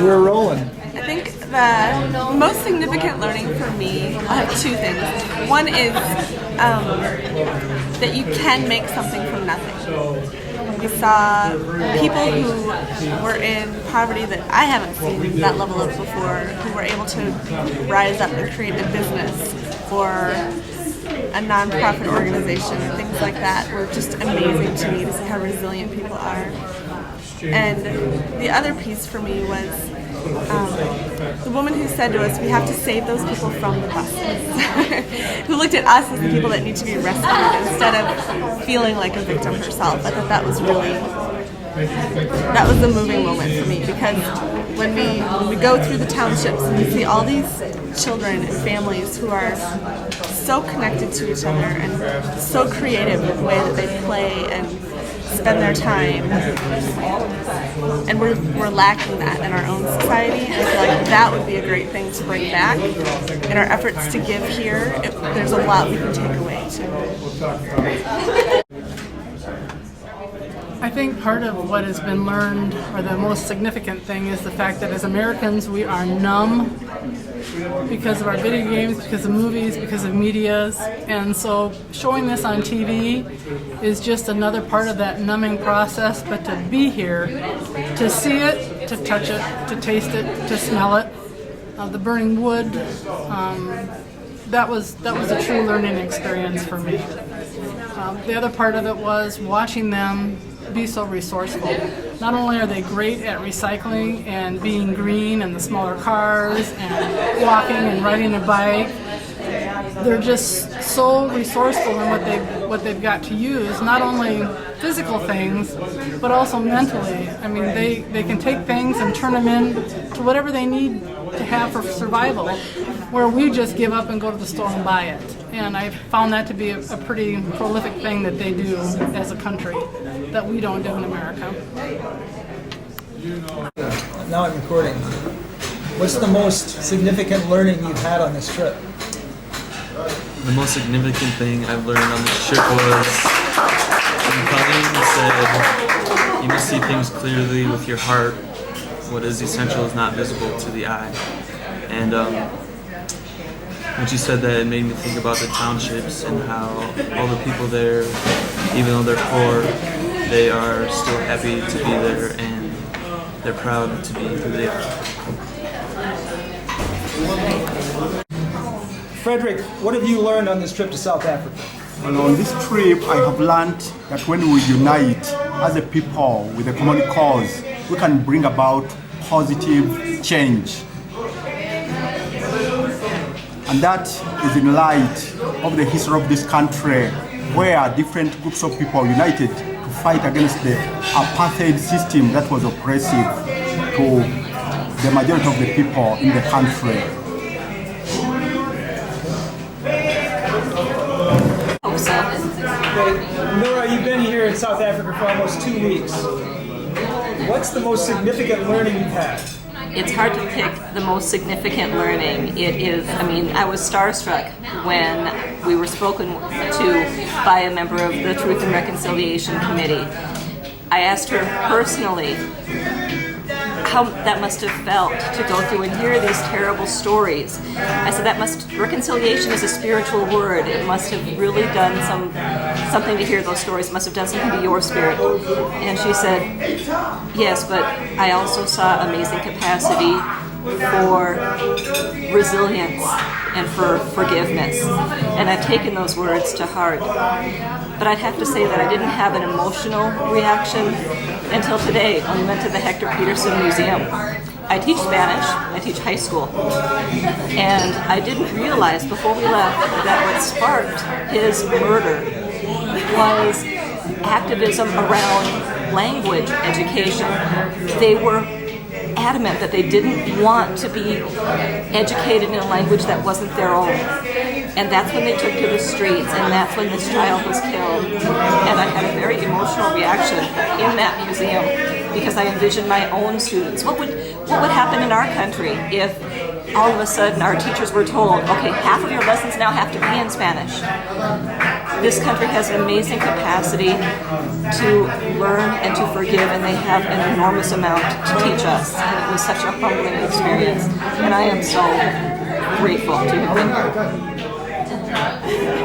We're rolling. I think the most significant learning for me, I have two things. One is that you can make something from nothing. We saw people who were in poverty that I haven't seen that level of before, who were able to rise up and create a business or a non-profit organization, things like that were just amazing to me to see how resilient people are. And the other piece for me was the woman who said to us, we have to save those people from the buses, who looked at us as the people that need to be rescued instead of feeling like a victim herself. I thought that was a moving moment for me, because when we go through the townships and we see all these children and families who are so connected to each other and so creative with the way that they play and spend their time, and we're lacking that in our own society. And I feel like that would be a great thing to bring back in our efforts to give here. There's a lot we can take away too. I think part of what has been learned, or the most significant thing, is the fact that as Americans we are numb because of our video games, because of movies, because of medias, and so showing this on TV is just another part of that numbing process. But to be here, to see it, to touch it, to taste it, to smell it, the burning wood, that was a true learning experience for me. The other part of it was watching them be so resourceful. Not only are they great at recycling and being green and the smaller cars and walking and riding a bike, they're just so resourceful in what they've got to use, not only physical things, but also mentally. I mean, they can take things and turn them into whatever they need to have for survival, where we just give up and go to the store and buy it. And I found that to be a pretty prolific thing that they do as a country that we don't do in America. Now I'm recording. What's the most significant learning you've had on this trip? The most significant thing I've learned on this trip was when Colleen said, you must see things clearly with your heart. What is essential is not visible to the eye. And when she said that, it made me think about the townships and how all the people there, even though they're poor, they are still happy to be there and they're proud to be who they are. Frederick, what have you learned on this trip to South Africa? Well, on this trip, I have learned that when we unite as a people with a common cause, we can bring about positive change. And that is in light of the history of this country, where different groups of people united to fight against the apartheid system that was oppressive to the majority of the people in the country. Nora, you've been here in South Africa for almost 2 weeks. What's the most significant learning you've had? It's hard to pick the most significant learning. I was starstruck when we were spoken to by a member of the Truth and Reconciliation Committee. I asked her personally how that must have felt to go through and hear these terrible stories. I said, reconciliation is a spiritual word. It must have really done something to hear those stories. It must have done something to your spirit. And she said, yes, but I also saw amazing capacity for resilience and for forgiveness. And I've taken those words to heart. But I'd have to say that I didn't have an emotional reaction until today when we went to the Hector Peterson Museum. I teach Spanish, I teach high school, and I didn't realize before we left that what sparked his murder was activism around language education. They were adamant that they didn't want to be educated in a language that wasn't their own. And that's when they took to the streets, and that's when this child was killed. And I had a very emotional reaction in that museum because I envision my own students. What would happen in our country if all of a sudden our teachers were told, okay, half of your lessons now have to be in Spanish? This country has an amazing capacity to learn and to forgive, and they have an enormous amount to teach us. And it was such a humbling experience, and I am so grateful to have been here.